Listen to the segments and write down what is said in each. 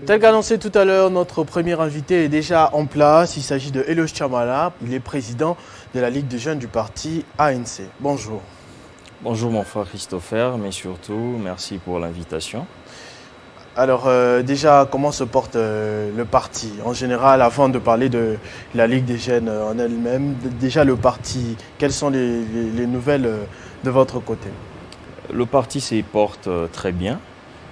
Tel qu'annoncé tout à l'heure, notre premier invité est déjà en place. Il s'agit de Eloge Chamala. Il est président de la Ligue des jeunes du parti ANC. Bonjour. Bonjour mon frère Christopher, mais surtout merci pour l'invitation. Alors déjà, comment se porte le parti en général, avant de parler de la Ligue des jeunes en elle-même? Déjà le parti, quelles sont les nouvelles de votre côté? Le parti se porte très bien.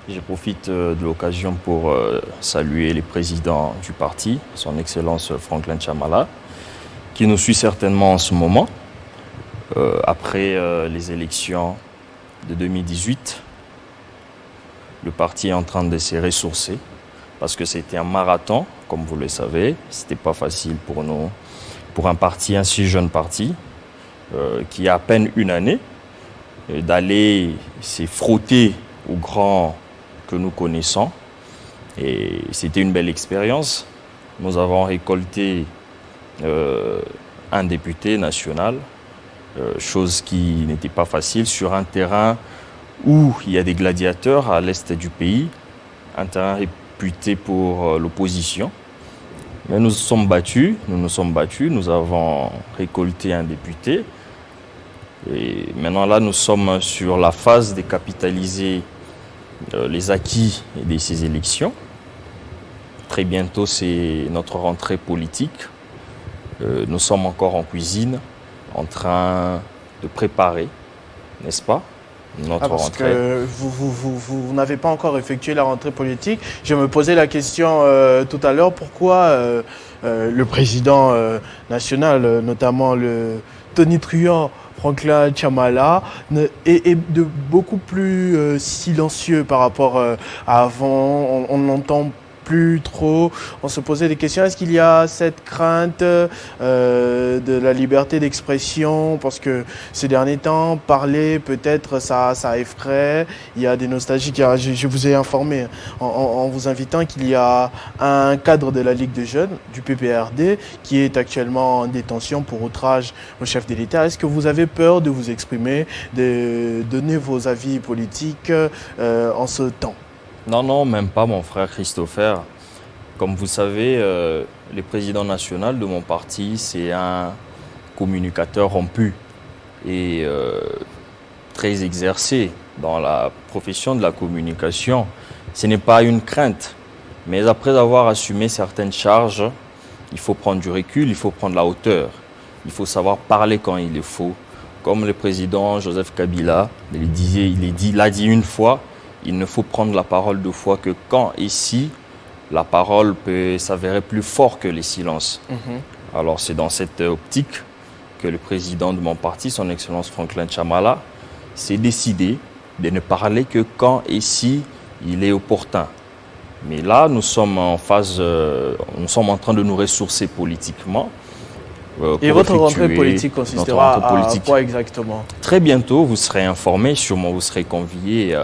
Je profite de l'occasion pour saluer les présidents du parti, son Excellence Franklin Chamala, qui nous suit certainement en ce moment, après les élections de 2018. Le parti est en train de se ressourcer parce que c'était un marathon, comme vous le savez. Ce n'était pas facile pour nous, pour un parti, un si jeune parti, qui a à peine une année, d'aller se frotter aux grands que nous connaissons. Et c'était une belle expérience. Nous avons récolté un député national, chose qui n'était pas facile sur un terrain où il y a des gladiateurs à l'est du pays, un terrain réputé pour l'opposition. Mais nous nous sommes battus, nous avons récolté un député. Et maintenant là, nous sommes sur la phase de capitaliser les acquis de ces élections. Très bientôt, c'est notre rentrée politique. Nous sommes encore en cuisine, en train de préparer, n'est-ce pas, notre parce rentrée. Que vous n'avez pas encore effectué la rentrée politique. Je me posais la question tout à l'heure, pourquoi le président national, notamment le tonitruant Franklin Chamala, est de beaucoup plus silencieux par rapport à avant. On n'entend plus trop. On se posait des questions. Est-ce qu'il y a cette crainte de la liberté d'expression? Parce que ces derniers temps, parler, peut-être, ça effraie. Il y a des nostalgiques. Je vous ai informé en vous invitant qu'il y a un cadre de la Ligue des jeunes, du PPRD, qui est actuellement en détention pour outrage au chef de l'État. Est-ce que vous avez peur de vous exprimer, de donner vos avis politiques en ce temps? Non, même pas, mon frère Christopher. Comme vous savez, le président national de mon parti, c'est un communicateur rompu et très exercé dans la profession de la communication. Ce n'est pas une crainte, mais après avoir assumé certaines charges, il faut prendre du recul, il faut prendre la hauteur. Il faut savoir parler quand il le faut. Comme le président Joseph Kabila l'a dit une fois, il ne faut prendre la parole deux fois que quand et si la parole peut s'avérer plus fort que les silences. Alors c'est dans cette optique que le président de mon parti, son Excellence Franklin Chamala, s'est décidé de ne parler que quand et si il est opportun. Mais là, nous sommes en phase, nous sommes en train de nous ressourcer politiquement. Et votre rentrée politique consistera à quoi exactement? Très bientôt, vous serez informés, sûrement vous serez conviés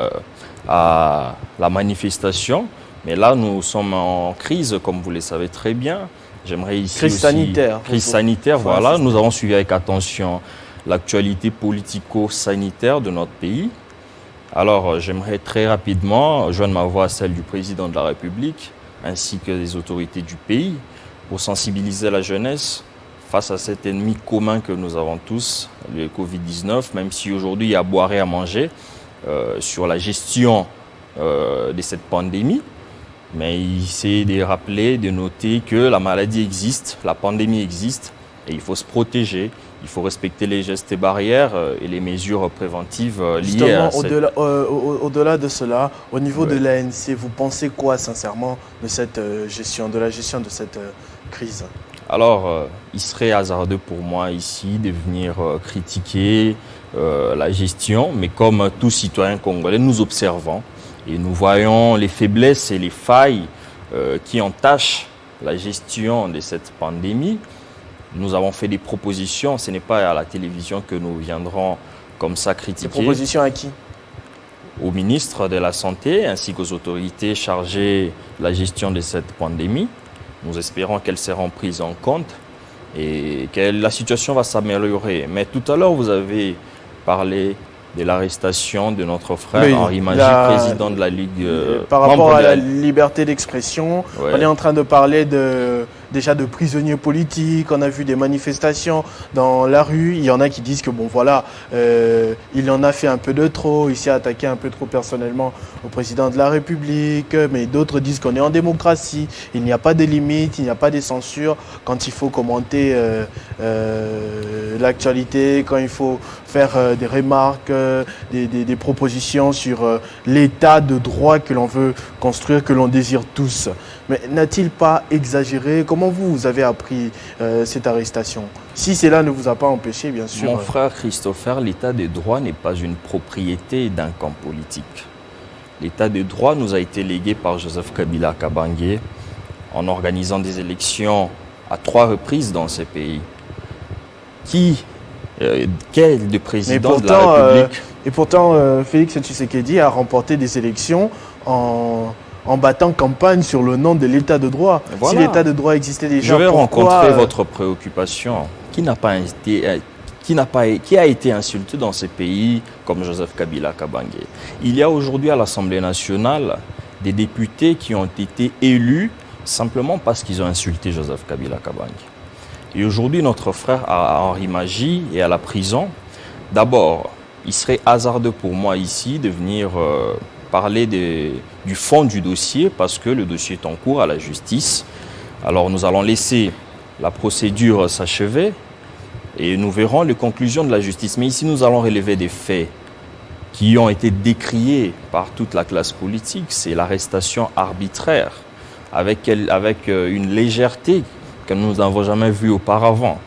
à la manifestation. Mais là, nous sommes en crise, comme vous le savez très bien. J'aimerais ici crise aussi, sanitaire. Crise sanitaire, voilà. Nous avons suivi avec attention l'actualité politico-sanitaire de notre pays. Alors, j'aimerais très rapidement joindre ma voix à celle du président de la République, ainsi que des autorités du pays, pour sensibiliser la jeunesse face à cet ennemi commun que nous avons tous, le Covid-19, même si aujourd'hui il y a à boire et à manger, sur la gestion de cette pandémie. Mais il s'est de rappeler, de noter que la maladie existe, la pandémie existe et il faut se protéger, il faut respecter les gestes et barrières et les mesures préventives liées à cette... Au-delà de cela, au niveau de l'ANC, vous pensez quoi sincèrement de cette gestion, de la gestion de cette crise? Alors, il serait hasardeux pour moi ici de venir critiquer la gestion, mais comme tout citoyen congolais, nous observons et nous voyons les faiblesses et les failles qui entachent la gestion de cette pandémie. Nous avons fait des propositions, ce n'est pas à la télévision que nous viendrons comme ça critiquer. Des propositions à qui? Au ministre de la Santé ainsi qu'aux autorités chargées de la gestion de cette pandémie. Nous espérons qu'elles seront prises en compte et que la situation va s'améliorer. Mais tout à l'heure, vous avez parlé de l'arrestation de notre frère Oui, Henri Magie, président de la Ligue. Par rapport à la liberté d'expression, Ouais. on est en train de parler déjà de prisonniers politiques. On a vu des manifestations dans la rue. Il y en a qui disent que bon voilà, il en a fait un peu de trop. Il s'est attaqué un peu trop personnellement au président de la République. Mais d'autres disent qu'on est en démocratie. Il n'y a pas de limites, il n'y a pas de censure quand il faut commenter l'actualité, quand il faut faire des remarques, des propositions sur l'état de droit que l'on veut construire, que l'on désire tous. Mais n'a-t-il pas exagéré? Comment vous avez appris cette arrestation? Si cela ne vous a pas empêché, bien sûr. Mon frère Christopher, l'état de droit n'est pas une propriété d'un camp politique. L'état de droit nous a été légué par Joseph Kabila Kabange en organisant des élections à 3 reprises dans ces pays. Quel de président de la République Et pourtant, Félix Tshisekedi a remporté des élections en battant campagne sur le nom de l'état de droit. Voilà. Si l'état de droit existait déjà, Je vais pourquoi, rencontrer votre préoccupation. Qui a été insulté dans ces pays comme Joseph Kabila Kabange. Il y a aujourd'hui à l'Assemblée nationale des députés qui ont été élus simplement parce qu'ils ont insulté Joseph Kabila Kabange. Et aujourd'hui, notre frère Henri Magie est à la prison. D'abord, il serait hasardeux pour moi ici de venir parler du fond du dossier parce que le dossier est en cours à la justice. Alors nous allons laisser la procédure s'achever et nous verrons les conclusions de la justice. Mais ici, nous allons relever des faits qui ont été décriés par toute la classe politique. C'est l'arrestation arbitraire avec une légèreté que nous n'avons jamais vue auparavant.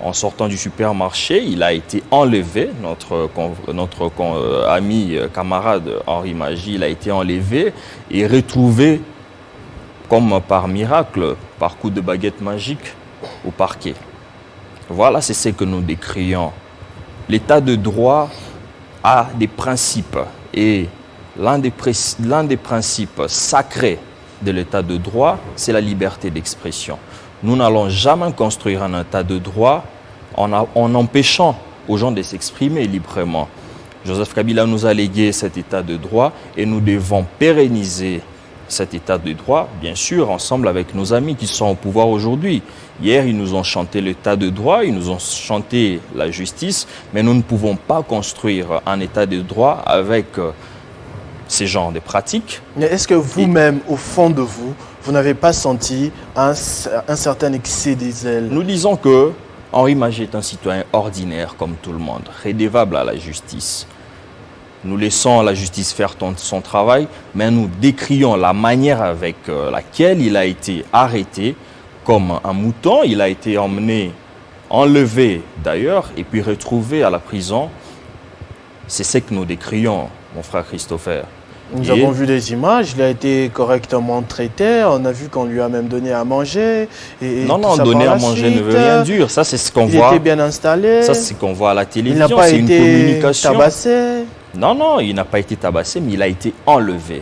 En sortant du supermarché, il a été enlevé, notre ami, camarade Henri Magie, il a été enlevé et retrouvé comme par miracle, par coup de baguette magique, au parquet. Voilà, c'est ce que nous décrions. L'état de droit a des principes et l'un des principes sacrés de l'état de droit, c'est la liberté d'expression. Nous n'allons jamais construire un état de droit en empêchant aux gens de s'exprimer librement. Joseph Kabila nous a légué cet état de droit et nous devons pérenniser cet état de droit, bien sûr, ensemble avec nos amis qui sont au pouvoir aujourd'hui. Hier, ils nous ont chanté l'état de droit, ils nous ont chanté la justice, mais nous ne pouvons pas construire un état de droit avec ces genres de pratiques. Mais est-ce que vous-même, au fond de vous, vous n'avez pas senti un certain excès des zèles? Nous disons que Henri Magie est un citoyen ordinaire comme tout le monde, rédévable à la justice. Nous laissons la justice faire son travail, mais nous décrions la manière avec laquelle il a été arrêté comme un mouton. Il a été emmené, enlevé d'ailleurs, et puis retrouvé à la prison. C'est ce que nous décrions, mon frère Christopher. Nous avons vu des images, il a été correctement traité, on a vu qu'on lui a même donné à manger. Non, donner à manger ne veut rien dire. Ça, c'est ce qu'on voit. Il était bien installé. Ça, c'est ce qu'on voit à la télévision. Il n'a pas été une communication. Tabassé. Non, il n'a pas été tabassé, mais il a été enlevé.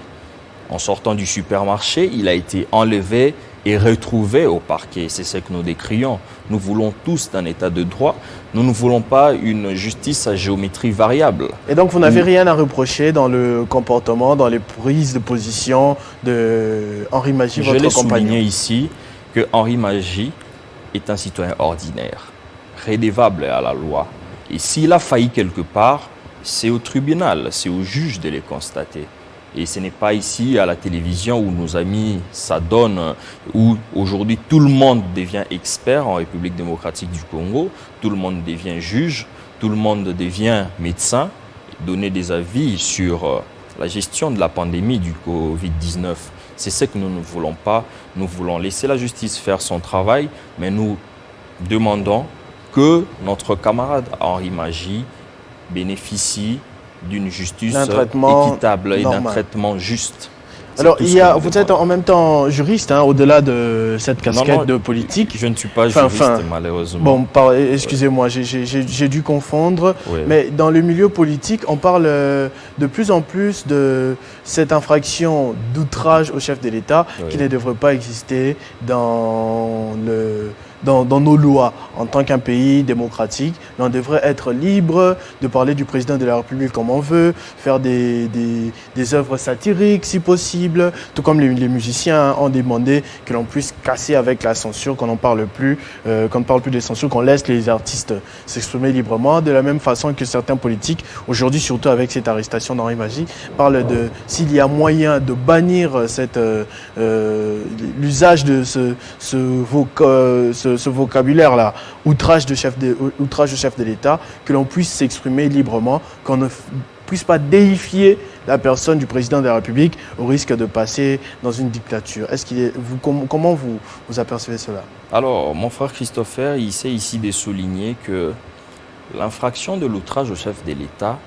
En sortant du supermarché, il a été enlevé et retrouvé au parquet. C'est ce que nous décrions. Nous voulons tous un état de droit. Nous ne voulons pas une justice à géométrie variable. Et donc, vous n'avez rien à reprocher dans le comportement, dans les prises de position de Henri Magie, votre compagnon? Je l'ai souligné ici que Henri Magie est un citoyen ordinaire, rédévable à la loi. Et s'il a failli quelque part, c'est au tribunal, c'est au juge de les constater. Et ce n'est pas ici à la télévision où nos amis s'adonnent, où aujourd'hui tout le monde devient expert en République démocratique du Congo, tout le monde devient juge, tout le monde devient médecin, donner des avis sur la gestion de la pandémie du Covid-19. C'est ce que nous ne voulons pas. Nous voulons laisser la justice faire son travail, mais nous demandons que notre camarade Henri Magie bénéficie d'une justice équitable et d'un traitement juste. Alors, vous êtes en même temps juriste, hein, au-delà de cette casquette de politique. Je ne suis pas juriste, malheureusement. Bon, excusez-moi, j'ai dû confondre. Oui. Mais dans le milieu politique, on parle de plus en plus de cette infraction d'outrage au chef de l'État qui ne devrait pas exister dans dans nos lois. En tant qu'un pays démocratique, on devrait être libre de parler du président de la République comme on veut, faire des œuvres satiriques si possible, tout comme les musiciens ont demandé que l'on puisse casser avec la censure, qu'on ne parle plus de censure, qu'on laisse les artistes s'exprimer librement, de la même façon que certains politiques, aujourd'hui surtout avec cette arrestation d'Henri Magie, parlent de s'il y a moyen de bannir l'usage de ce vocabulaire-là, outrage de chef de l'État, que l'on puisse s'exprimer librement, qu'on ne puisse pas déifier la personne du président de la République au risque de passer dans une dictature. Comment vous apercevez cela? Alors, mon frère Christopher, il essaie ici de souligner que l'infraction de l'outrage au chef de l'État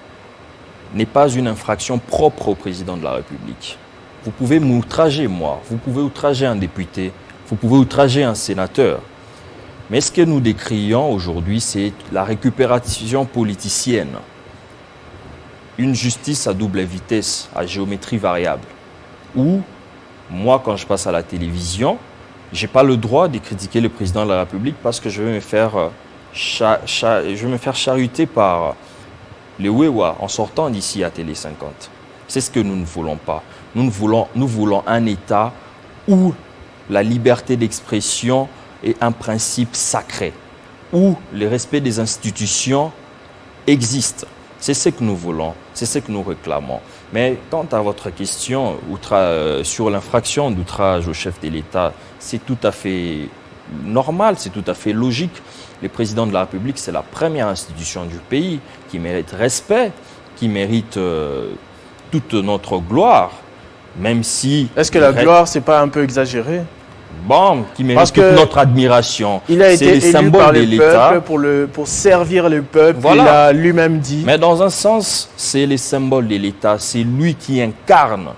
n'est pas une infraction propre au président de la République. Vous pouvez m'outrager, moi, vous pouvez outrager un député, vous pouvez outrager un sénateur. Mais ce que nous décrions aujourd'hui, c'est la récupération politicienne. Une justice à double vitesse, à géométrie variable. Où, moi, quand je passe à la télévision, je n'ai pas le droit de critiquer le président de la République parce que je vais me faire chahuter par les Wewa en sortant d'ici à Télé 50. C'est ce que nous ne voulons pas. Nous voulons un État où la liberté d'expression est un principe sacré, où le respect des institutions existe. C'est ce que nous voulons, c'est ce que nous réclamons. Mais quant à votre question sur l'infraction d'outrage au chef de l'État, c'est tout à fait normal, c'est tout à fait logique. Le président de la République, c'est la première institution du pays qui mérite respect, qui mérite toute notre gloire, même si... Est-ce que la gloire, c'est pas un peu exagéré? Bon, qui mérite toute notre admiration. Il a été élu par le peuple pour servir le peuple, voilà. Il a lui-même dit. Mais dans un sens, c'est les symboles de l'État, c'est lui qui incarne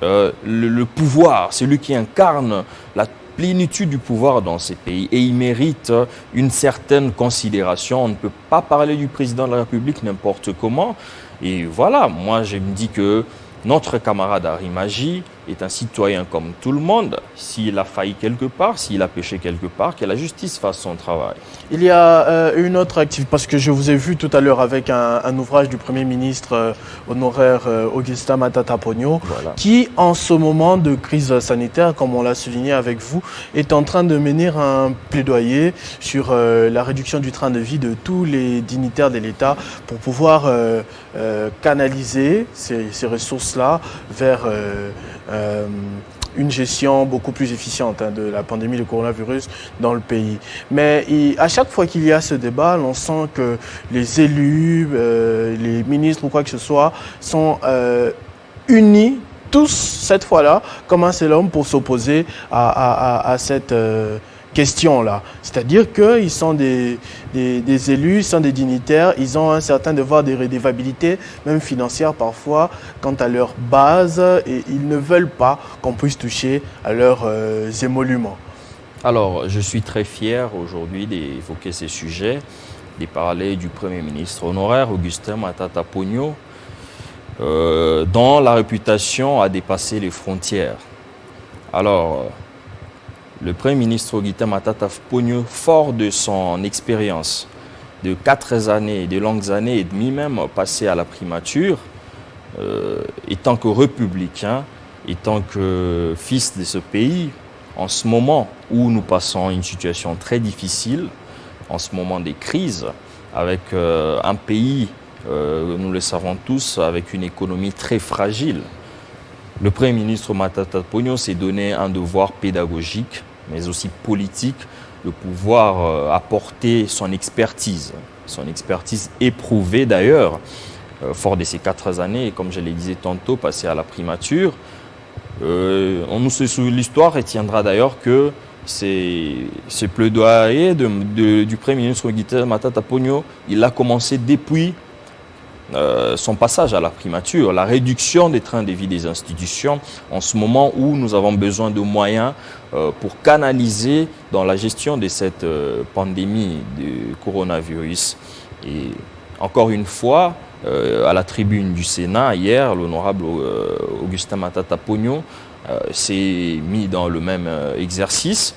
le pouvoir, c'est lui qui incarne la plénitude du pouvoir dans ces pays. Et il mérite une certaine considération. On ne peut pas parler du président de la République n'importe comment. Et voilà, moi je me dis que notre camarade Henri Magie est un citoyen comme tout le monde. S'il a failli quelque part, s'il a péché quelque part, que la justice fasse son travail. Il y a une autre activité, parce que je vous ai vu tout à l'heure avec un ouvrage du Premier ministre honoraire Augustin Matata Ponyo, voilà, qui en ce moment de crise sanitaire, comme on l'a souligné avec vous, est en train de mener un plaidoyer sur la réduction du train de vie de tous les dignitaires de l'État pour pouvoir canaliser ces ressources-là vers une gestion beaucoup plus efficiente de la pandémie de coronavirus dans le pays. Mais à chaque fois qu'il y a ce débat, on sent que les élus, les ministres ou quoi que ce soit sont unis tous cette fois-là comme un seul homme pour s'opposer à cette question-là. C'est-à-dire qu'ils sont des élus, ils sont des dignitaires, ils ont un certain devoir de redevabilité, même financière parfois, quant à leur base, et ils ne veulent pas qu'on puisse toucher à leurs émoluments. Alors, je suis très fier aujourd'hui d'évoquer ces sujets, de parler du Premier ministre honoraire, Augustin Matata Ponyo, dont la réputation a dépassé les frontières. Alors, le Premier ministre Augustin Matata Ponyo, fort de son expérience de 4 années, de longues années et demie même, passées à la primature, étant que républicain, étant que fils de ce pays, en ce moment où nous passons une situation très difficile, en ce moment des crises, avec un pays, nous le savons tous, avec une économie très fragile, le Premier ministre Matata Ponyo s'est donné un devoir pédagogique, mais aussi politique, de pouvoir apporter son expertise éprouvée d'ailleurs, fort de ces 4 années, et comme je le disais tantôt, passé à la primature. L'histoire retiendra d'ailleurs que ce plaidoyer du Premier ministre Augustin Matata Ponyo, il a commencé depuis son passage à la primature, la réduction des trains de vie des institutions en ce moment où nous avons besoin de moyens pour canaliser dans la gestion de cette pandémie du coronavirus. Et encore une fois, à la tribune du Sénat, hier, l'honorable Augustin Matata Ponyo s'est mis dans le même exercice.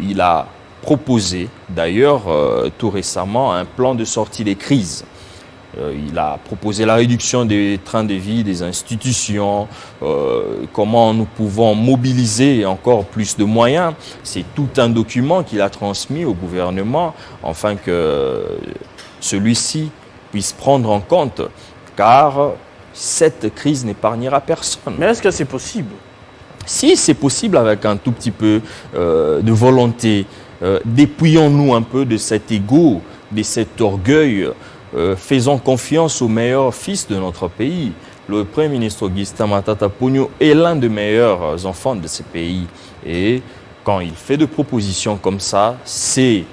Il a proposé d'ailleurs tout récemment un plan de sortie des crises. Il a proposé la réduction des trains de vie des institutions, comment nous pouvons mobiliser encore plus de moyens. C'est tout un document qu'il a transmis au gouvernement afin que celui-ci puisse prendre en compte, car cette crise n'épargnera personne. Mais est-ce que c'est possible? Si c'est possible avec un tout petit peu de volonté, dépouillons-nous un peu de cet ego, de cet orgueil, faisons confiance au meilleur fils de notre pays. Le Premier ministre Augustin Matata Ponyo est l'un des meilleurs enfants de ce pays. Et quand il fait des propositions comme ça, c'est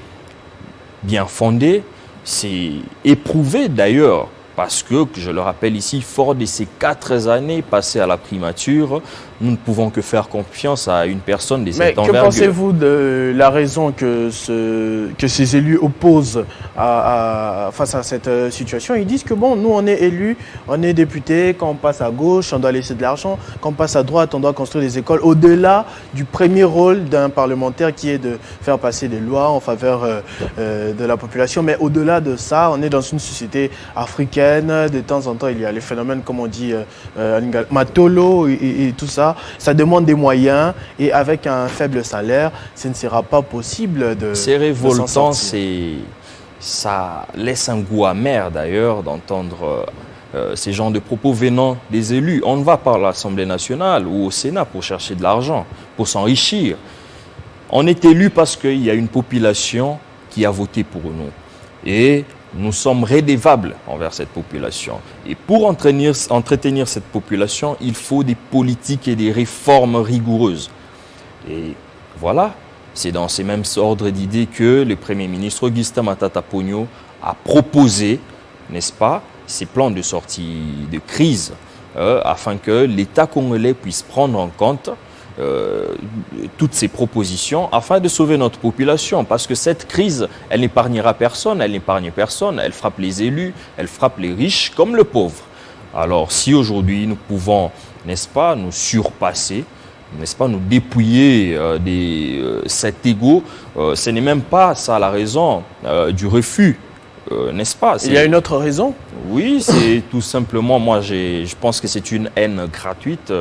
bien fondé, c'est éprouvé d'ailleurs. Parce que, je le rappelle ici, fort de ces 4 années passées à la primature, nous ne pouvons que faire confiance à une personne de cette envergure. Mais que pensez-vous de la raison que ces élus opposent face à cette situation? Ils disent que bon, nous on est élus, on est députés, quand on passe à gauche, on doit laisser de l'argent, quand on passe à droite, on doit construire des écoles, au-delà du premier rôle d'un parlementaire qui est de faire passer des lois en faveur de la population. Mais au-delà de ça, on est dans une société africaine. De temps en temps, il y a les phénomènes, comme on dit, matolo et tout ça. Ça demande des moyens et avec un faible salaire, ce ne sera pas possible de. C'est révoltant, ça laisse un goût amer d'ailleurs d'entendre ces genres de propos venant des élus. On ne va pas à l'Assemblée nationale ou au Sénat pour chercher de l'argent, pour s'enrichir. On est élu parce qu'il y a une population qui a voté pour nous. Et nous sommes redevables envers cette population. Et pour entretenir cette population, il faut des politiques et des réformes rigoureuses. Et voilà, c'est dans ces mêmes ordres d'idées que le Premier ministre Augustin Matata Ponyo a proposé, n'est-ce pas, ces plans de sortie de crise afin que l'État congolais puisse prendre en compte toutes ces propositions afin de sauver notre population. Parce que cette crise, elle n'épargnera personne, elle n'épargne personne, elle frappe les élus, elle frappe les riches comme le pauvre. Alors si aujourd'hui nous pouvons, n'est-ce pas, nous surpasser, n'est-ce pas, nous dépouiller de cet ego, ce n'est même pas ça la raison du refus. N'est-ce pas? Il y a une autre raison? Oui, c'est tout simplement, moi je pense que c'est une haine gratuite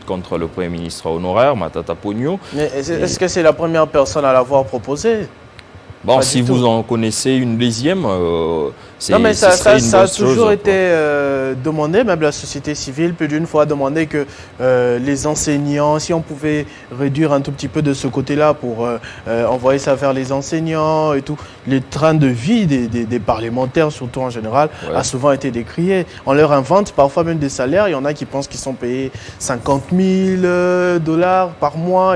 contre le Premier ministre honoraire, Matata Ponyo. Mais est-ce que c'est la première personne à l'avoir proposé? Bon, si vous en connaissez une deuxième, c'est non, mais ça a toujours chose, été demandé, même la société civile, plus d'une fois demandé que les enseignants, si on pouvait réduire un tout petit peu de ce côté-là pour envoyer ça vers les enseignants et tout. Les trains de vie des parlementaires, surtout en général, a souvent été décrié. On leur invente parfois même des salaires. Il y en a qui pensent qu'ils sont payés 50 000 dollars par mois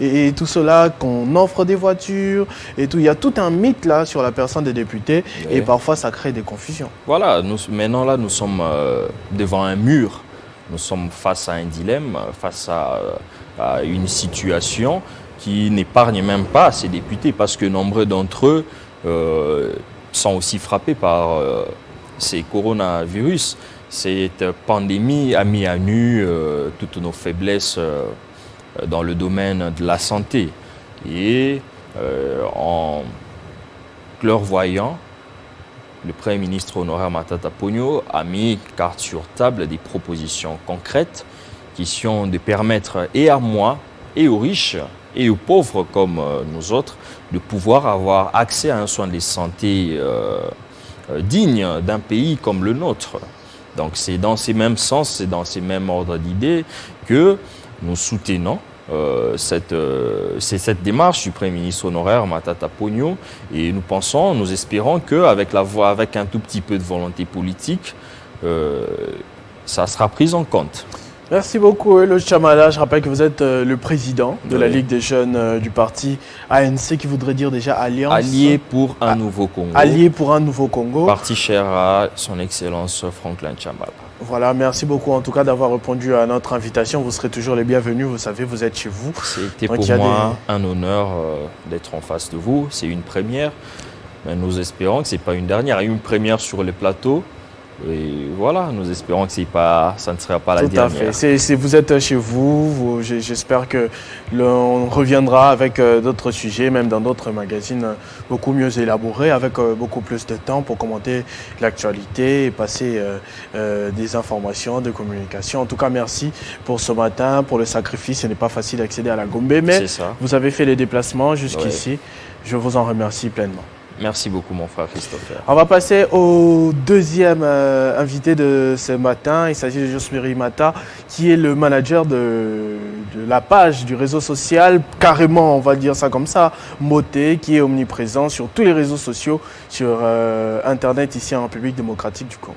et tout cela, qu'on offre des voitures et tout. Il y a tout un mythe là sur la personne des députés et parfois ça crée des confusions. Voilà, maintenant là nous sommes devant un mur, nous sommes face à un dilemme, face à une situation qui n'épargne même pas ces députés parce que nombreux d'entre eux sont aussi frappés par ces coronavirus. Cette pandémie a mis à nu toutes nos faiblesses dans le domaine de la santé et en clairvoyant, le Premier ministre honoraire Matata Ponyo a mis carte sur table des propositions concrètes qui sont de permettre et à moi, et aux riches, et aux pauvres comme nous autres, de pouvoir avoir accès à un soin de santé digne d'un pays comme le nôtre. Donc c'est dans ces mêmes sens, c'est dans ces mêmes ordres d'idées que nous soutenons c'est cette démarche du Premier ministre honoraire Matata Ponyo et nous espérons qu'avec avec un tout petit peu de volonté politique, ça sera pris en compte. Merci beaucoup, Eloge Chamala. Je rappelle que vous êtes le président de la Ligue des jeunes du parti ANC, qui voudrait dire déjà Alliance. Allié pour un nouveau Congo. Allié pour un nouveau Congo. Parti cher à son Excellence Franklin Chamala. Voilà, merci beaucoup en tout cas d'avoir répondu à notre invitation. Vous serez toujours les bienvenus, vous savez, vous êtes chez vous. C'était pour moi un honneur d'être en face de vous. C'est une première, mais nous espérons que ce n'est pas une dernière. Il y a eu une première sur le plateau. Et voilà, nous espérons que ça ne sera pas la Tout à dernière. fait. Vous êtes chez vous, j'espère que l'on reviendra avec d'autres sujets, même dans d'autres magazines beaucoup mieux élaborés, avec beaucoup plus de temps pour commenter l'actualité et passer des informations de communication. En tout cas, merci pour ce matin, pour le sacrifice. Ce n'est pas facile d'accéder à la Gombe, mais vous avez fait les déplacements jusqu'ici. Ouais. Je vous en remercie pleinement. Merci beaucoup, mon frère Christopher. On va passer au deuxième invité de ce matin. Il s'agit de Josmiri Mata, qui est le manager de la page du réseau social, carrément, on va dire ça comme ça, Moté, qui est omniprésent sur tous les réseaux sociaux, sur Internet ici en République démocratique du Congo.